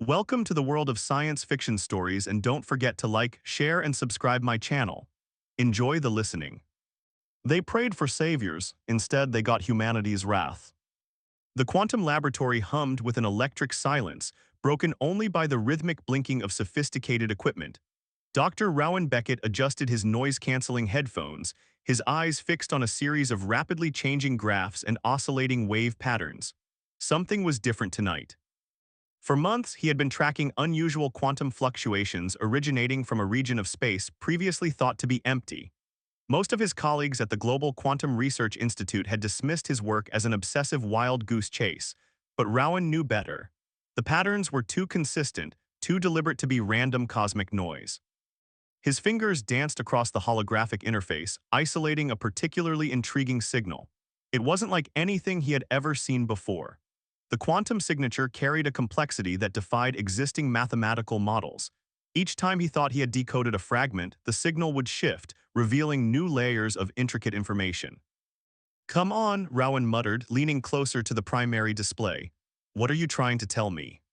Welcome to the world of science fiction stories, and don't forget to like, share, and subscribe my channel. Enjoy the listening. They prayed for saviors, instead they got humanity's wrath. The quantum laboratory hummed with an electric silence, broken only by the rhythmic blinking of sophisticated equipment. Dr. Rowan Beckett adjusted his noise-canceling headphones, his eyes fixed on a series of rapidly changing graphs and oscillating wave patterns. Something was different tonight. For months, he had been tracking unusual quantum fluctuations originating from a region of space previously thought to be empty. Most of his colleagues at the Global Quantum Research Institute had dismissed his work as an obsessive wild goose chase, but Rowan knew better. The patterns were too consistent, too deliberate to be random cosmic noise. His fingers danced across the holographic interface, isolating a particularly intriguing signal. It wasn't like anything he had ever seen before. The quantum signature carried a complexity that defied existing mathematical models. Each time he thought he had decoded a fragment, the signal would shift, revealing new layers of intricate information. "Come on," Rowan muttered, leaning closer to the primary display. "What are you trying to tell me?"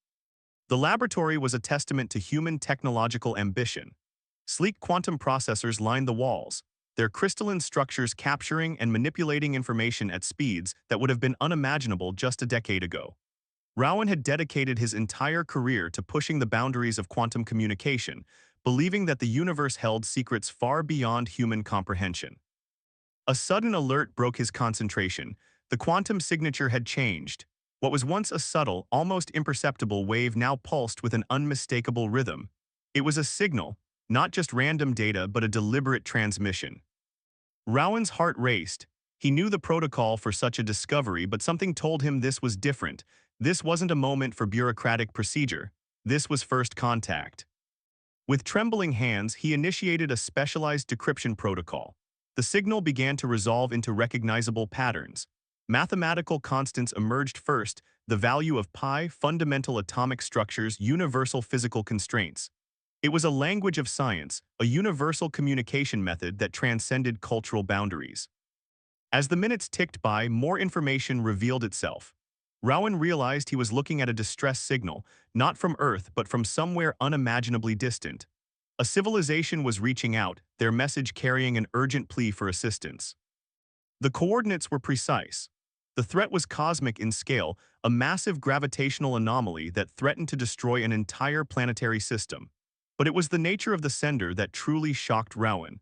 The laboratory was a testament to human technological ambition. Sleek quantum processors lined the walls, their crystalline structures capturing and manipulating information at speeds that would have been unimaginable just a decade ago. Rowan had dedicated his entire career to pushing the boundaries of quantum communication, believing that the universe held secrets far beyond human comprehension. A sudden alert broke his concentration. The quantum signature had changed. What was once a subtle, almost imperceptible wave now pulsed with an unmistakable rhythm. It was a signal, not just random data but a deliberate transmission. Rowan's heart raced. He knew the protocol for such a discovery, but something told him this was different. This wasn't a moment for bureaucratic procedure. This was first contact. With trembling hands, he initiated a specialized decryption protocol. The signal began to resolve into recognizable patterns. Mathematical constants emerged first, the value of pi, fundamental atomic structures, universal physical constraints. It was a language of science, a universal communication method that transcended cultural boundaries. As the minutes ticked by, more information revealed itself. Rowan realized he was looking at a distress signal, not from Earth but from somewhere unimaginably distant. A civilization was reaching out, their message carrying an urgent plea for assistance. The coordinates were precise. The threat was cosmic in scale, a massive gravitational anomaly that threatened to destroy an entire planetary system. But it was the nature of the sender that truly shocked Rowan.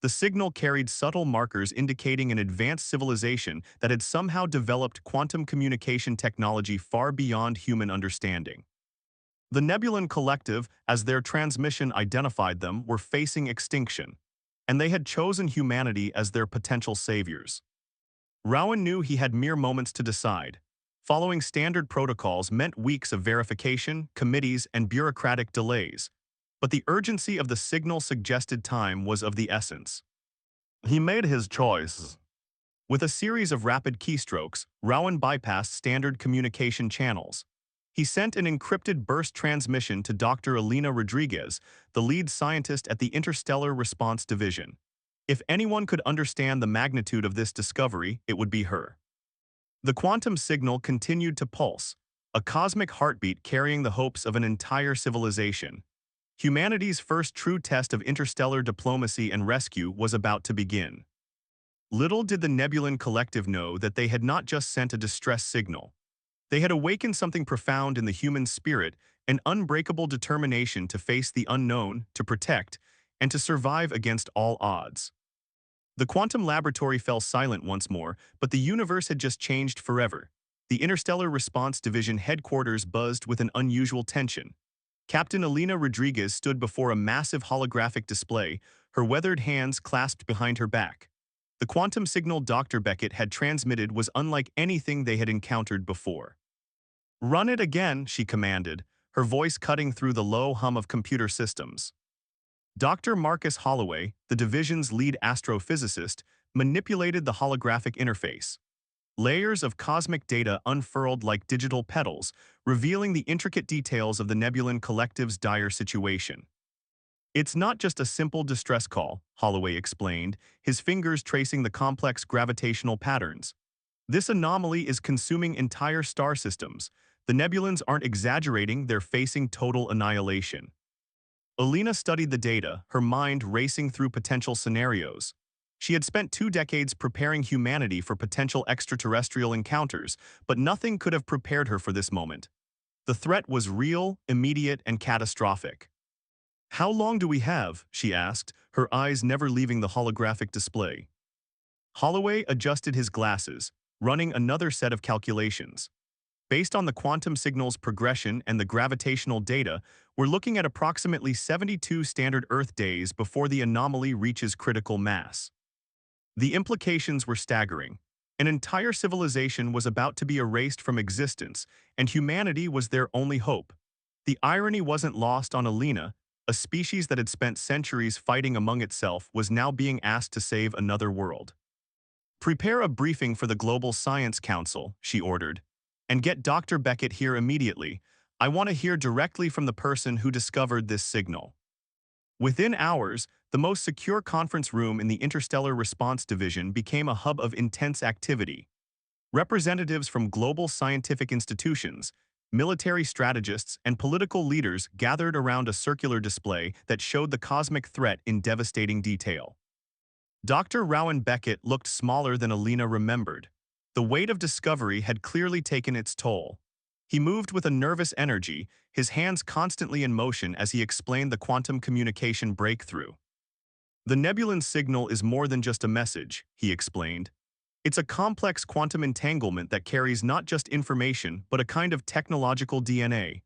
The signal carried subtle markers indicating an advanced civilization that had somehow developed quantum communication technology far beyond human understanding. The Nebulan Collective, as their transmission identified them, were facing extinction, and they had chosen humanity as their potential saviors. Rowan knew he had mere moments to decide. Following standard protocols meant weeks of verification, committees, and bureaucratic delays. But the urgency of the signal suggested time was of the essence. He made his choice. With a series of rapid keystrokes, Rowan bypassed standard communication channels. He sent an encrypted burst transmission to Dr. Alina Rodriguez, the lead scientist at the Interstellar Response Division. If anyone could understand the magnitude of this discovery, it would be her. The quantum signal continued to pulse, a cosmic heartbeat carrying the hopes of an entire civilization. Humanity's first true test of interstellar diplomacy and rescue was about to begin. Little did the Nebulan Collective know that they had not just sent a distress signal. They had awakened something profound in the human spirit, an unbreakable determination to face the unknown, to protect, and to survive against all odds. The quantum laboratory fell silent once more, but the universe had just changed forever. The Interstellar Response Division headquarters buzzed with an unusual tension. Captain Alina Rodriguez stood before a massive holographic display, her weathered hands clasped behind her back. The quantum signal Dr. Beckett had transmitted was unlike anything they had encountered before. "Run it again," she commanded, her voice cutting through the low hum of computer systems. Dr. Marcus Holloway, the division's lead astrophysicist, manipulated the holographic interface. Layers of cosmic data unfurled like digital petals, revealing the intricate details of the Nebulan Collective's dire situation. "It's not just a simple distress call," Holloway explained, his fingers tracing the complex gravitational patterns. "This anomaly is consuming entire star systems. The Nebulans aren't exaggerating, they're facing total annihilation. Alina studied the data, her mind racing through potential scenarios. She had spent 2 decades preparing humanity for potential extraterrestrial encounters, but nothing could have prepared her for this moment. The threat was real, immediate, and catastrophic. "How long do we have?" she asked, her eyes never leaving the holographic display. Holloway adjusted his glasses, running another set of calculations. Based on the quantum signal's progression and the gravitational data, we're looking at approximately 72 standard Earth days before the anomaly reaches critical mass. The implications were staggering. An entire civilization was about to be erased from existence, and humanity was their only hope. The irony wasn't lost on Alina. A species that had spent centuries fighting among itself was now being asked to save another world. "Prepare a briefing for the Global Science Council," she ordered, "and get Dr. Beckett here immediately. I want to hear directly from the person who discovered this signal." Within hours, the most secure conference room in the Interstellar Response Division became a hub of intense activity. Representatives from global scientific institutions, military strategists, and political leaders gathered around a circular display that showed the cosmic threat in devastating detail. Dr. Rowan Beckett looked smaller than Alina remembered. The weight of discovery had clearly taken its toll. He moved with a nervous energy, his hands constantly in motion as he explained the quantum communication breakthrough. "The Nebulan signal is more than just a message," he explained. "It's a complex quantum entanglement that carries not just information but a kind of technological DNA.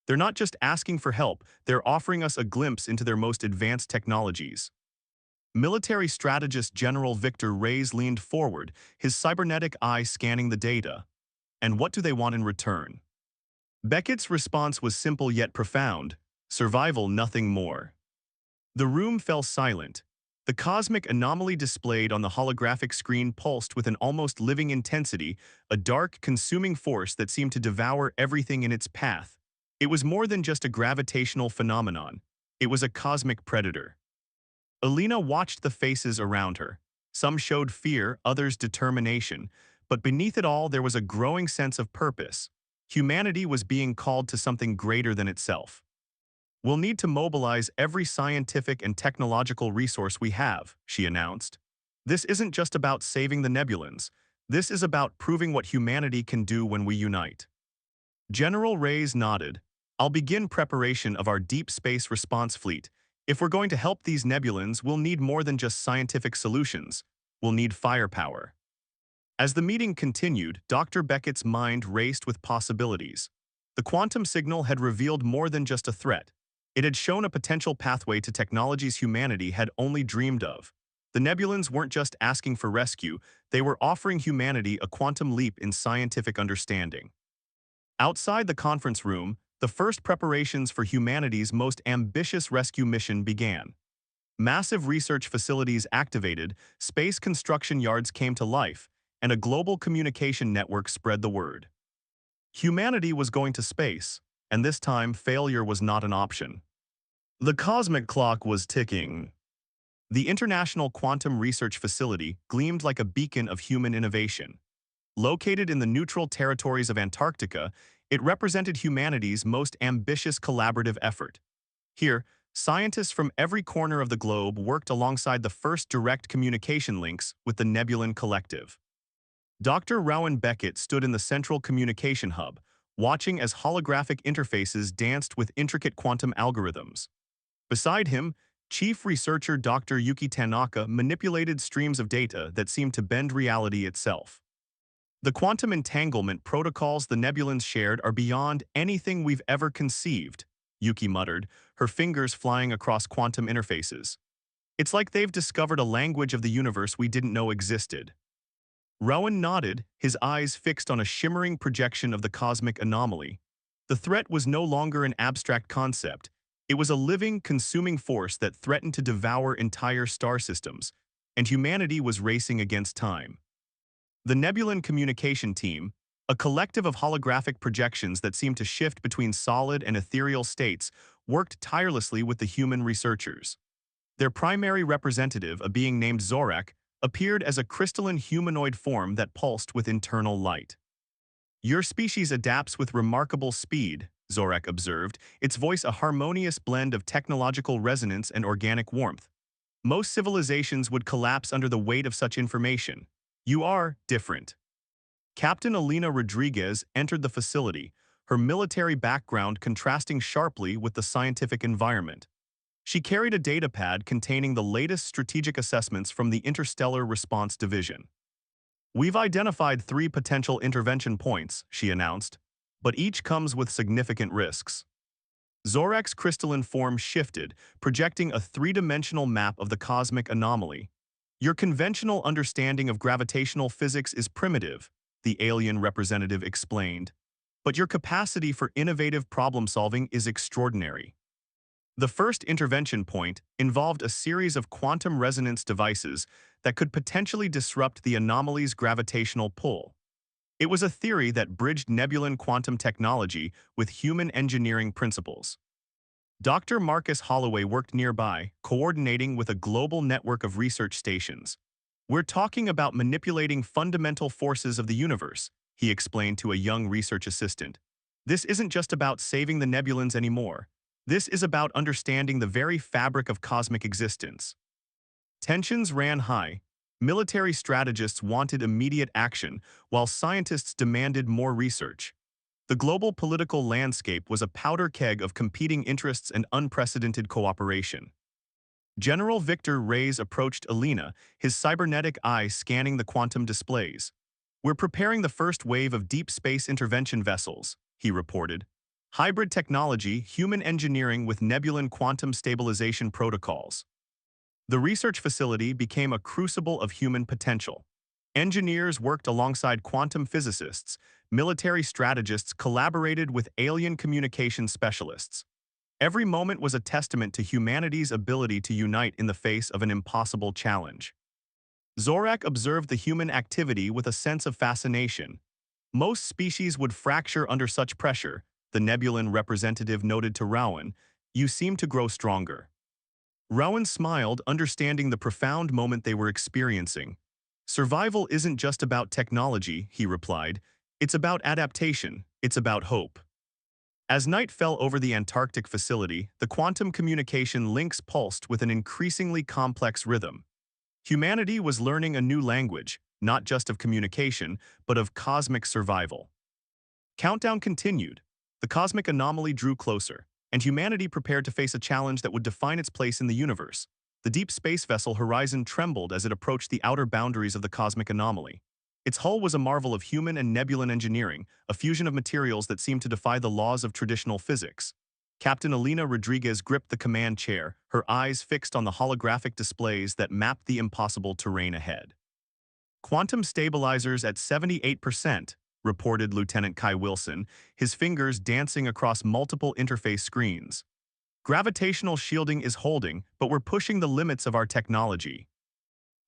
They're not just asking for help, they're offering us a glimpse into their most advanced technologies." Military strategist General Victor Reyes leaned forward, his cybernetic eye scanning the data. "And what do they want in return?" Beckett's response was simple yet profound: survival, nothing more. The room fell silent. The cosmic anomaly displayed on the holographic screen pulsed with an almost living intensity, a dark, consuming force that seemed to devour everything in its path. It was more than just a gravitational phenomenon. It was a cosmic predator. Alina watched the faces around her. Some showed fear, others determination, but beneath it all there was a growing sense of purpose. Humanity was being called to something greater than itself. "We'll need to mobilize every scientific and technological resource we have," she announced. "This isn't just about saving the Nebulans. This is about proving what humanity can do when we unite." General Reyes nodded. "I'll begin preparation of our deep space response fleet. If we're going to help these Nebulans, we'll need more than just scientific solutions. We'll need firepower." As the meeting continued, Dr. Beckett's mind raced with possibilities. The quantum signal had revealed more than just a threat. It had shown a potential pathway to technologies humanity had only dreamed of. The Nebulans weren't just asking for rescue, they were offering humanity a quantum leap in scientific understanding. Outside the conference room, the first preparations for humanity's most ambitious rescue mission began. Massive research facilities activated, space construction yards came to life, and a global communication network spread the word. Humanity was going to space, and this time failure was not an option. The cosmic clock was ticking. The International Quantum Research Facility gleamed like a beacon of human innovation. Located in the neutral territories of Antarctica, it represented humanity's most ambitious collaborative effort. Here, scientists from every corner of the globe worked alongside the first direct communication links with the Nebulan Collective. Dr. Rowan Beckett stood in the central communication hub, watching as holographic interfaces danced with intricate quantum algorithms. Beside him, chief researcher Dr. Yuki Tanaka manipulated streams of data that seemed to bend reality itself. "The quantum entanglement protocols the Nebulans shared are beyond anything we've ever conceived," Yuki muttered, her fingers flying across quantum interfaces. "It's like they've discovered a language of the universe we didn't know existed." Rowan nodded, his eyes fixed on a shimmering projection of the cosmic anomaly. The threat was no longer an abstract concept. It was a living, consuming force that threatened to devour entire star systems, and humanity was racing against time. The Nebulan Communication Team, a collective of holographic projections that seemed to shift between solid and ethereal states, worked tirelessly with the human researchers. Their primary representative, a being named Zorak, appeared as a crystalline humanoid form that pulsed with internal light. Your species adapts with remarkable speed, Zorak observed, its voice a harmonious blend of technological resonance and organic warmth. Most civilizations would collapse under the weight of such information. You are different. Captain Alina Rodriguez entered the facility, her military background contrasting sharply with the scientific environment. She carried a datapad containing the latest strategic assessments from the Interstellar Response Division. We've identified 3 potential intervention points, she announced, but each comes with significant risks. Zorak's crystalline form shifted, projecting a 3-dimensional map of the cosmic anomaly. Your conventional understanding of gravitational physics is primitive, the alien representative explained, but your capacity for innovative problem-solving is extraordinary. The first intervention point involved a series of quantum resonance devices that could potentially disrupt the anomaly's gravitational pull. It was a theory that bridged nebulan quantum technology with human engineering principles. Dr. Marcus Holloway worked nearby, coordinating with a global network of research stations. We're talking about manipulating fundamental forces of the universe, he explained to a young research assistant. This isn't just about saving the nebulans anymore. This is about understanding the very fabric of cosmic existence. Tensions ran high. Military strategists wanted immediate action, while scientists demanded more research. The global political landscape was a powder keg of competing interests and unprecedented cooperation. General Victor Reyes approached Alina, his cybernetic eye scanning the quantum displays. We're preparing the first wave of deep space intervention vessels, he reported. Hybrid technology, human engineering with nebulan quantum stabilization protocols. The research facility became a crucible of human potential. Engineers worked alongside quantum physicists, military strategists collaborated with alien communication specialists. Every moment was a testament to humanity's ability to unite in the face of an impossible challenge. Zorak observed the human activity with a sense of fascination. Most species would fracture under such pressure, the nebulan representative noted to Rowan. You seem to grow stronger. Rowan smiled, understanding the profound moment they were experiencing. Survival isn't just about technology, he replied. It's about adaptation, it's about hope. As night fell over the Antarctic facility, the quantum communication links pulsed with an increasingly complex rhythm. Humanity was learning a new language, not just of communication, but of cosmic survival. Countdown continued. The cosmic anomaly drew closer, and humanity prepared to face a challenge that would define its place in the universe. The deep space vessel Horizon trembled as it approached the outer boundaries of the cosmic anomaly. Its hull was a marvel of human and nebulan engineering, a fusion of materials that seemed to defy the laws of traditional physics. Captain Alina Rodriguez gripped the command chair, her eyes fixed on the holographic displays that mapped the impossible terrain ahead. Quantum stabilizers at 78%, reported Lieutenant Kai Wilson, his fingers dancing across multiple interface screens. Gravitational shielding is holding, but we're pushing the limits of our technology.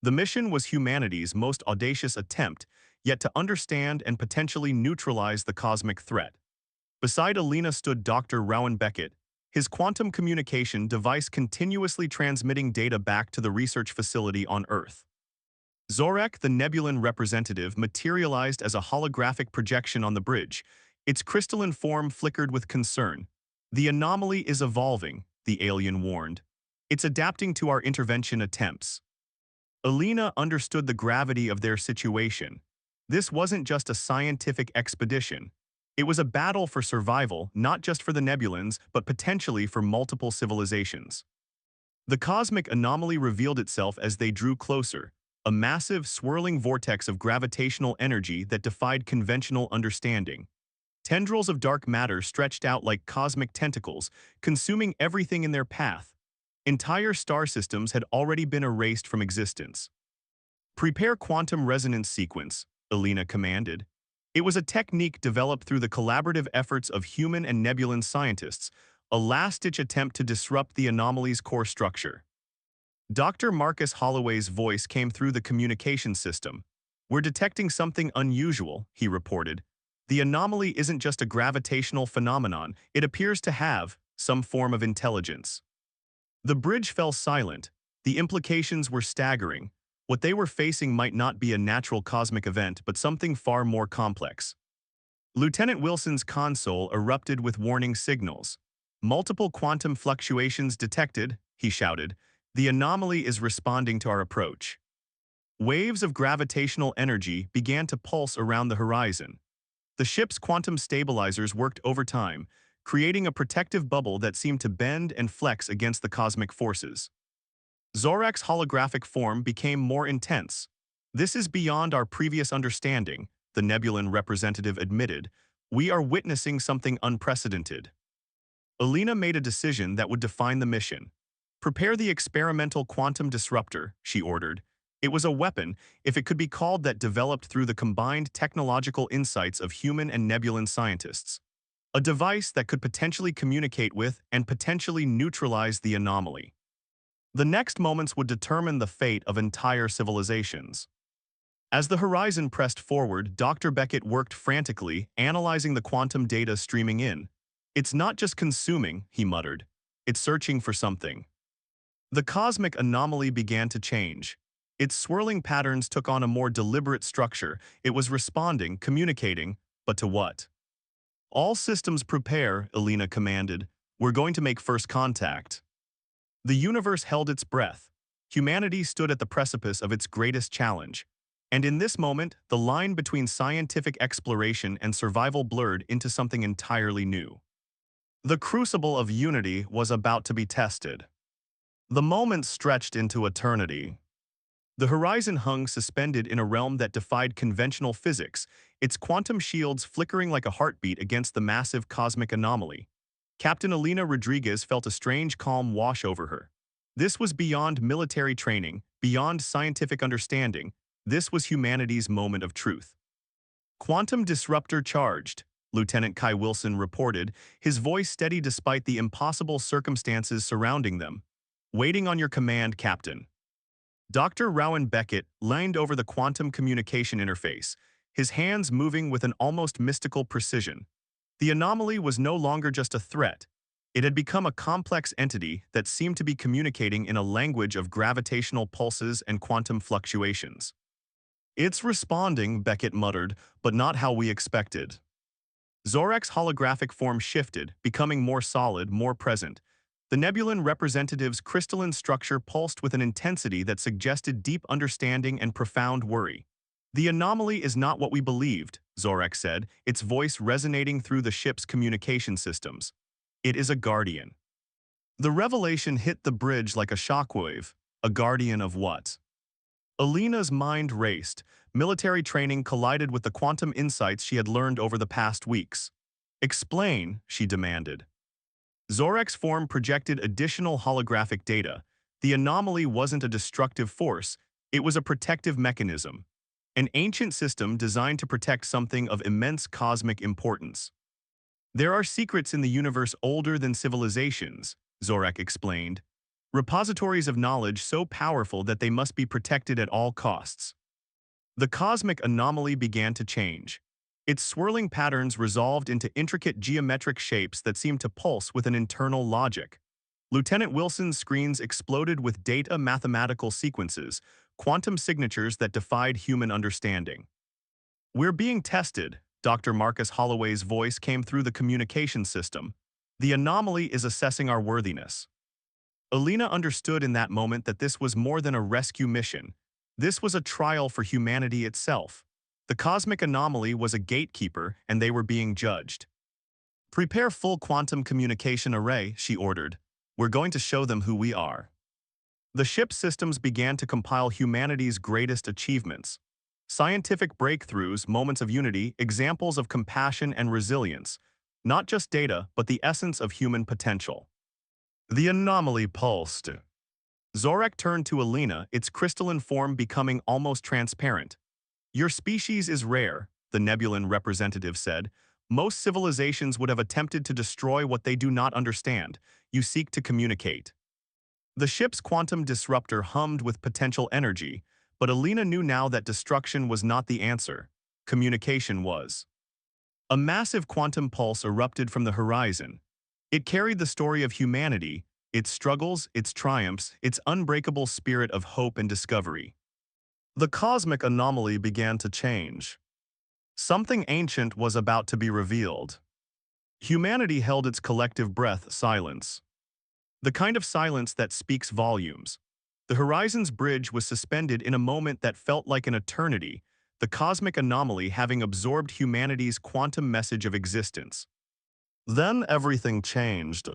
The mission was humanity's most audacious attempt, yet to understand and potentially neutralize the cosmic threat. Beside Alina stood Dr. Rowan Beckett, his quantum communication device continuously transmitting data back to the research facility on Earth. Zorak, the nebulan representative, materialized as a holographic projection on the bridge. Its crystalline form flickered with concern. The anomaly is evolving, the alien warned. It's adapting to our intervention attempts. Alina understood the gravity of their situation. This wasn't just a scientific expedition. It was a battle for survival, not just for the nebulans, but potentially for multiple civilizations. The cosmic anomaly revealed itself as they drew closer, a massive, swirling vortex of gravitational energy that defied conventional understanding. Tendrils of dark matter stretched out like cosmic tentacles, consuming everything in their path. Entire star systems had already been erased from existence. Prepare quantum resonance sequence, Alina commanded. It was a technique developed through the collaborative efforts of human and nebulan scientists, a last-ditch attempt to disrupt the anomaly's core structure. Dr. Marcus Holloway's voice came through the communication system. We're detecting something unusual, he reported. The anomaly isn't just a gravitational phenomenon, it appears to have some form of intelligence. The bridge fell silent. The implications were staggering. What they were facing might not be a natural cosmic event, but something far more complex. Lieutenant Wilson's console erupted with warning signals. Multiple quantum fluctuations detected, he shouted. The anomaly is responding to our approach. Waves of gravitational energy began to pulse around the horizon. The ship's quantum stabilizers worked overtime, creating a protective bubble that seemed to bend and flex against the cosmic forces. Zorak's holographic form became more intense. This is beyond our previous understanding, the Nebulan representative admitted. We are witnessing something unprecedented. Alina made a decision that would define the mission. Prepare the experimental quantum disruptor, she ordered. It was a weapon, if it could be called that, developed through the combined technological insights of human and Nebulan scientists. A device that could potentially communicate with and potentially neutralize the anomaly. The next moments would determine the fate of entire civilizations. As the horizon pressed forward, Dr. Beckett worked frantically, analyzing the quantum data streaming in. It's not just consuming, he muttered. It's searching for something. The cosmic anomaly began to change. Its swirling patterns took on a more deliberate structure. It was responding, communicating, but to what? All systems prepare, Alina commanded. We're going to make first contact. The universe held its breath. Humanity stood at the precipice of its greatest challenge. And in this moment, the line between scientific exploration and survival blurred into something entirely new. The crucible of unity was about to be tested. The moment stretched into eternity. The horizon hung suspended in a realm that defied conventional physics, its quantum shields flickering like a heartbeat against the massive cosmic anomaly. Captain Alina Rodriguez felt a strange calm wash over her. This was beyond military training, beyond scientific understanding. This was humanity's moment of truth. Quantum disruptor charged, Lieutenant Kai Wilson reported, his voice steady despite the impossible circumstances surrounding them. Waiting on your command, Captain. Dr. Rowan Beckett leaned over the quantum communication interface, his hands moving with an almost mystical precision. The anomaly was no longer just a threat. It had become a complex entity that seemed to be communicating in a language of gravitational pulses and quantum fluctuations. It's responding, Beckett muttered, but not how we expected. Zorak's holographic form shifted, becoming more solid, more present. The Nebulan representative's crystalline structure pulsed with an intensity that suggested deep understanding and profound worry. The anomaly is not what we believed, Zorak said, its voice resonating through the ship's communication systems. It is a guardian. The revelation hit the bridge like a shockwave. A guardian of what? Alina's mind raced. Military training collided with the quantum insights she had learned over the past weeks. Explain, she demanded. Zorak's form projected additional holographic data. The anomaly wasn't a destructive force, it was a protective mechanism. An ancient system designed to protect something of immense cosmic importance. There are secrets in the universe older than civilizations, Zorak explained. Repositories of knowledge so powerful that they must be protected at all costs. The cosmic anomaly began to change. Its swirling patterns resolved into intricate geometric shapes that seemed to pulse with an internal logic. Lieutenant Wilson's screens exploded with data mathematical sequences, quantum signatures that defied human understanding. We're being tested, Dr. Marcus Holloway's voice came through the communication system. The anomaly is assessing our worthiness. Alina understood in that moment that this was more than a rescue mission. This was a trial for humanity itself. The cosmic anomaly was a gatekeeper, and they were being judged. Prepare full quantum communication array, she ordered. We're going to show them who we are. The ship's systems began to compile humanity's greatest achievements. Scientific breakthroughs, moments of unity, examples of compassion and resilience. Not just data, but the essence of human potential. The anomaly pulsed. Zorak turned to Alina, its crystalline form becoming almost transparent. Your species is rare, the Nebulan representative said. Most civilizations would have attempted to destroy what they do not understand. You seek to communicate. The ship's quantum disruptor hummed with potential energy, but Alina knew now that destruction was not the answer. Communication was. A massive quantum pulse erupted from the horizon. It carried the story of humanity, its struggles, its triumphs, its unbreakable spirit of hope and discovery. The cosmic anomaly began to change. Something ancient was about to be revealed. Humanity held its collective breath silence. The kind of silence that speaks volumes. The horizon's bridge was suspended in a moment that felt like an eternity, the cosmic anomaly having absorbed humanity's quantum message of existence. Then everything changed.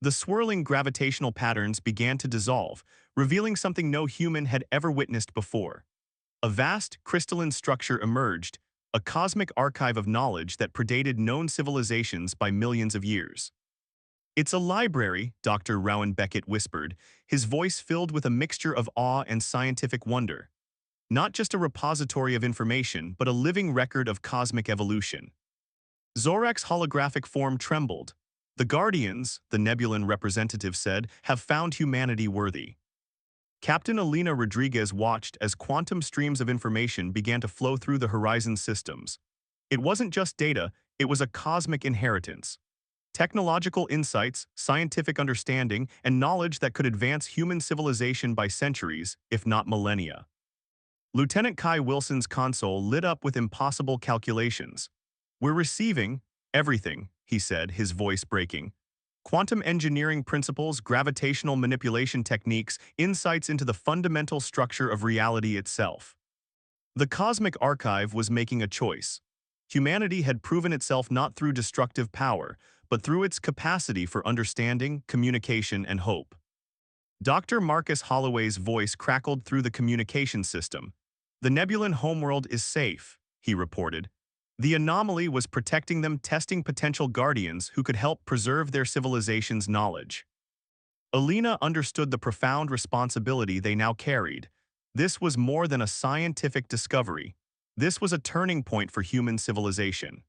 The swirling gravitational patterns began to dissolve, revealing something no human had ever witnessed before. A vast, crystalline structure emerged, a cosmic archive of knowledge that predated known civilizations by millions of years. "It's a library," Dr. Rowan Beckett whispered, his voice filled with a mixture of awe and scientific wonder. "Not just a repository of information, but a living record of cosmic evolution." Zorak's holographic form trembled. "The Guardians," the Nebulan representative said, "have found humanity worthy." Captain Alina Rodriguez watched as quantum streams of information began to flow through the Horizon systems. It wasn't just data, it was a cosmic inheritance. Technological insights, scientific understanding, and knowledge that could advance human civilization by centuries, if not millennia. Lieutenant Kai Wilson's console lit up with impossible calculations. "We're receiving everything," he said, his voice breaking. "Quantum engineering principles, gravitational manipulation techniques, insights into the fundamental structure of reality itself." The cosmic archive was making a choice. Humanity had proven itself not through destructive power, but through its capacity for understanding, communication, and hope. Dr. Marcus Holloway's voice crackled through the communication system. "The Nebulan homeworld is safe," he reported. "The anomaly was protecting them, testing potential guardians who could help preserve their civilization's knowledge." Alina understood the profound responsibility they now carried. This was more than a scientific discovery. This was a turning point for human civilization.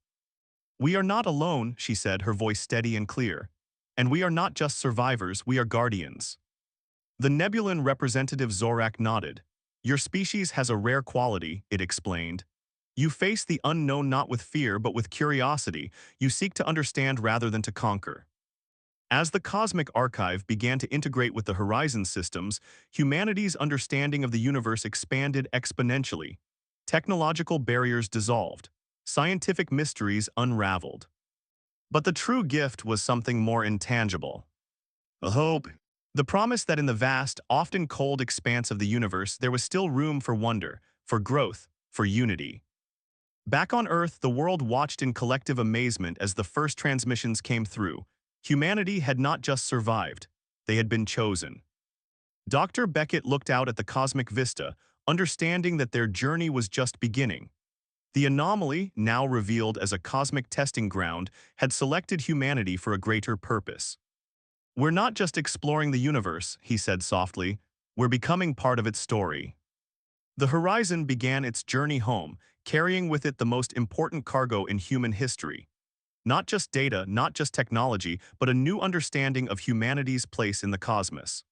"We are not alone," she said, her voice steady and clear. "And we are not just survivors, we are guardians." The Nebulan representative Zorak nodded. "Your species has a rare quality," it explained. "You face the unknown not with fear but with curiosity. You seek to understand rather than to conquer." As the cosmic archive began to integrate with the Horizon systems, humanity's understanding of the universe expanded exponentially. Technological barriers dissolved. Scientific mysteries unraveled. But the true gift was something more intangible. A hope. The promise that in the vast, often cold expanse of the universe there was still room for wonder, for growth, for unity. Back on Earth, the world watched in collective amazement as the first transmissions came through. Humanity had not just survived, they had been chosen. Dr. Beckett looked out at the cosmic vista, understanding that their journey was just beginning. The anomaly, now revealed as a cosmic testing ground, had selected humanity for a greater purpose. "We're not just exploring the universe," he said softly, "we're becoming part of its story." The Horizon began its journey home, carrying with it the most important cargo in human history. Not just data, not just technology, but a new understanding of humanity's place in the cosmos.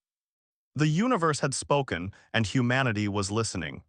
The universe had spoken, and humanity was listening.